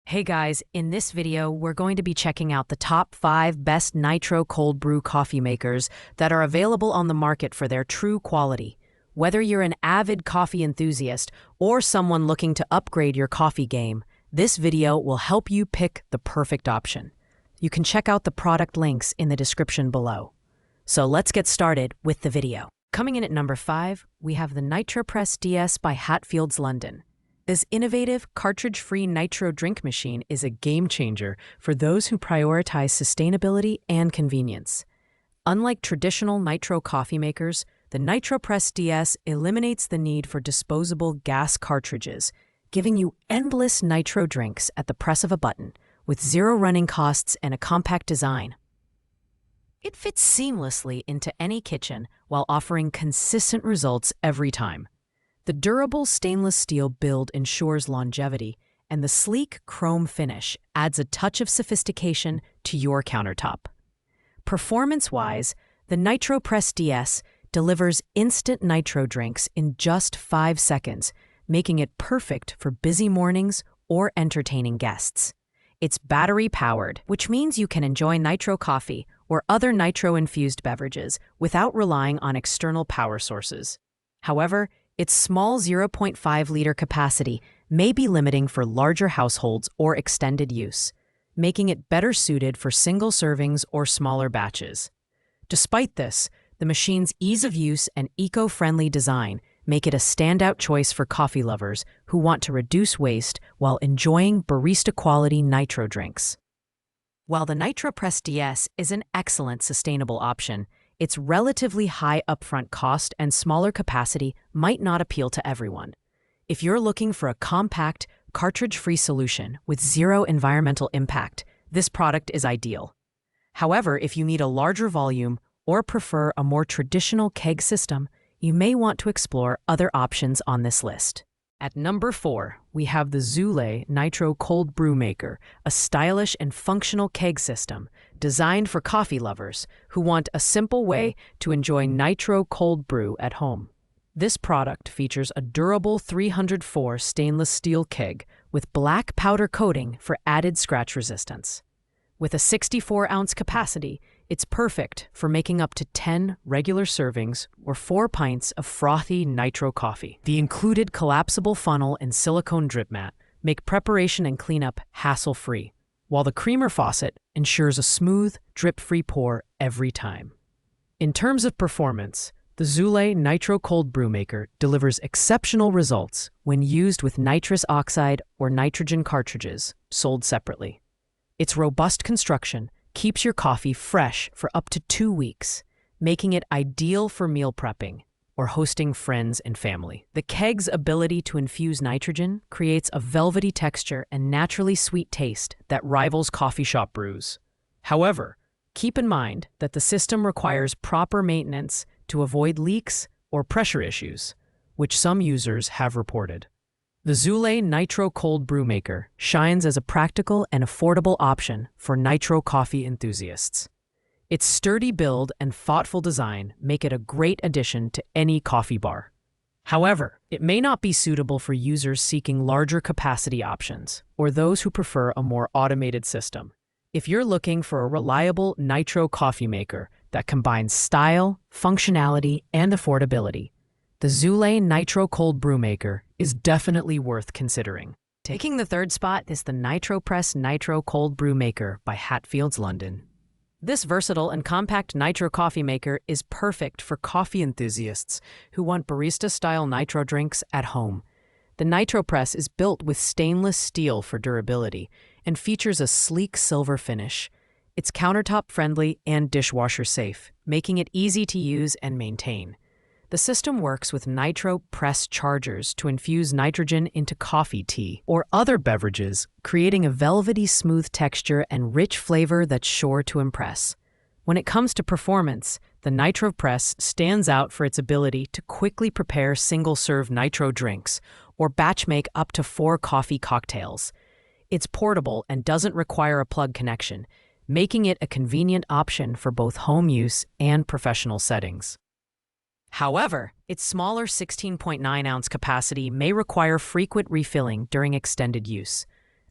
Hey guys, in this video, we're going to be checking out the top 5 best Nitro cold brew coffee makers that are available on the market for their true quality. Whether you're an avid coffee enthusiast or someone looking to upgrade your coffee game, this video will help you pick the perfect option. You can check out the product links in the description below. So let's get started with the video. Coming in at number 5, we have the nitropress DS by Hatfields London. This innovative, cartridge-free Nitro drink machine is a game-changer for those who prioritize sustainability and convenience. Unlike traditional Nitro coffee makers, the nitropress DS eliminates the need for disposable gas cartridges, giving you endless Nitro drinks at the press of a button, with zero running costs and a compact design. It fits seamlessly into any kitchen while offering consistent results every time. The durable stainless steel build ensures longevity, and the sleek chrome finish adds a touch of sophistication to your countertop. Performance-wise, the nitropress DS delivers instant Nitro drinks in just 5 seconds, making it perfect for busy mornings or entertaining guests. It's battery-powered, which means you can enjoy Nitro coffee or other Nitro-infused beverages without relying on external power sources. However, its small 0.5-liter capacity may be limiting for larger households or extended use, making it better suited for single servings or smaller batches. Despite this, the machine's ease of use and eco-friendly design make it a standout choice for coffee lovers who want to reduce waste while enjoying barista-quality Nitro drinks. While the nitropress DS is an excellent sustainable option, its relatively high upfront cost and smaller capacity might not appeal to everyone. If you're looking for a compact, cartridge-free solution with zero environmental impact, this product is ideal. However, if you need a larger volume or prefer a more traditional keg system, you may want to explore other options on this list. At number 4, we have the Zulay Nitro Cold Brew Maker, a stylish and functional keg system designed for coffee lovers who want a simple way to enjoy Nitro cold brew at home. This product features a durable 304 stainless steel keg with black powder coating for added scratch resistance. With a 64-ounce capacity, it's perfect for making up to 10 regular servings or 4 pints of frothy Nitro coffee. The included collapsible funnel and silicone drip mat make preparation and cleanup hassle-free, while the creamer faucet ensures a smooth, drip-free pour every time. In terms of performance, the Zulay Nitro Cold Brew Maker delivers exceptional results when used with nitrous oxide or nitrogen cartridges sold separately. Its robust construction keeps your coffee fresh for up to 2 weeks, making it ideal for meal prepping or hosting friends and family. The keg's ability to infuse nitrogen creates a velvety texture and naturally sweet taste that rivals coffee shop brews. However, keep in mind that the system requires proper maintenance to avoid leaks or pressure issues, which some users have reported. The Zulay Nitro Cold Brew Maker shines as a practical and affordable option for Nitro coffee enthusiasts. Its sturdy build and thoughtful design make it a great addition to any coffee bar. However, it may not be suitable for users seeking larger capacity options or those who prefer a more automated system. If you're looking for a reliable Nitro coffee maker that combines style, functionality, and affordability, the Zulay Nitro Cold Brew Maker is definitely worth considering. Taking the 3rd spot is the nitropress Nitro Cold Brew Maker by Hatfields London. This versatile and compact Nitro coffee maker is perfect for coffee enthusiasts who want barista-style Nitro drinks at home. The nitropress is built with stainless steel for durability and features a sleek silver finish. It's countertop-friendly and dishwasher-safe, making it easy to use and maintain. The system works with Nitro press chargers to infuse nitrogen into coffee, tea, or other beverages, creating a velvety smooth texture and rich flavor that's sure to impress. When it comes to performance, the Nitro press stands out for its ability to quickly prepare single-serve Nitro drinks or batch make up to 4 coffee cocktails. It's portable and doesn't require a plug connection, making it a convenient option for both home use and professional settings. However, its smaller 16.9-ounce capacity may require frequent refilling during extended use.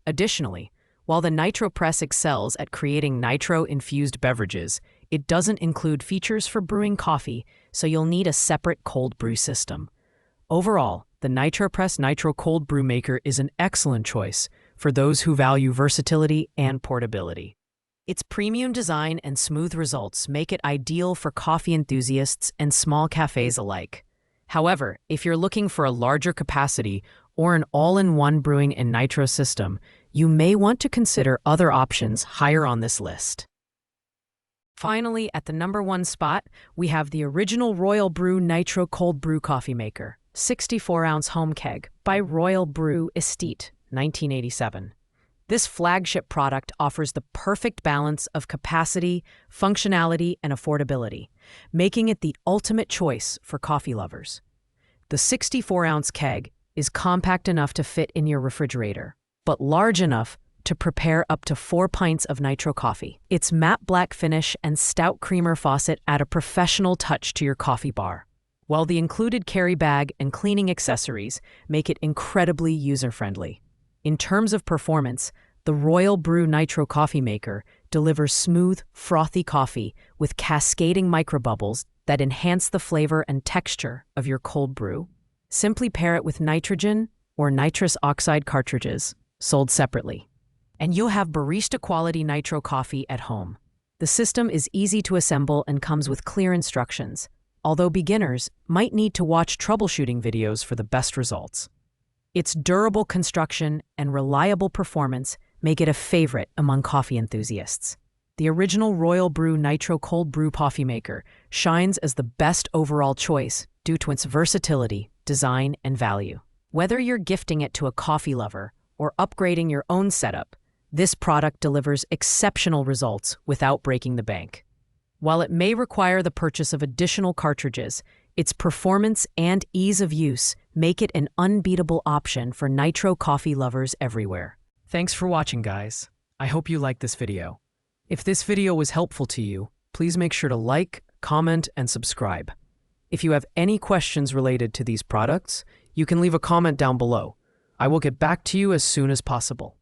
Additionally, while the nitropress excels at creating nitro-infused beverages, it doesn't include features for brewing coffee, so you'll need a separate cold brew system. Overall, the nitropress Nitro Cold Brew Maker is an excellent choice for those who value versatility and portability. Its premium design and smooth results make it ideal for coffee enthusiasts and small cafes alike. However, if you're looking for a larger capacity or an all-in-one brewing and nitro system, you may want to consider other options higher on this list. Finally, at the number 1 spot, we have the original Royal Brew Nitro Cold Brew Coffee Maker, 64-ounce home keg by Royal Brew Estate, 1987. This flagship product offers the perfect balance of capacity, functionality, and affordability, making it the ultimate choice for coffee lovers. The 64-ounce keg is compact enough to fit in your refrigerator, but large enough to prepare up to 4 pints of nitro coffee. Its matte black finish and stout creamer faucet add a professional touch to your coffee bar, while the included carry bag and cleaning accessories make it incredibly user-friendly. In terms of performance, the Royal Brew Nitro Coffee Maker delivers smooth, frothy coffee with cascading microbubbles that enhance the flavor and texture of your cold brew. Simply pair it with nitrogen or nitrous oxide cartridges, sold separately, and you'll have barista-quality nitro coffee at home. The system is easy to assemble and comes with clear instructions, although beginners might need to watch troubleshooting videos for the best results. Its durable construction and reliable performance make it a favorite among coffee enthusiasts. The original Royal Brew Nitro Cold Brew Coffee Maker shines as the best overall choice due to its versatility, design, and value. Whether you're gifting it to a coffee lover or upgrading your own setup, this product delivers exceptional results without breaking the bank. While it may require the purchase of additional cartridges, its performance and ease of use make it an unbeatable option for nitro coffee lovers everywhere. Thanks for watching, guys. I hope you liked this video. If this video was helpful to you, please make sure to like, comment, and subscribe. If you have any questions related to these products, you can leave a comment down below. I will get back to you as soon as possible.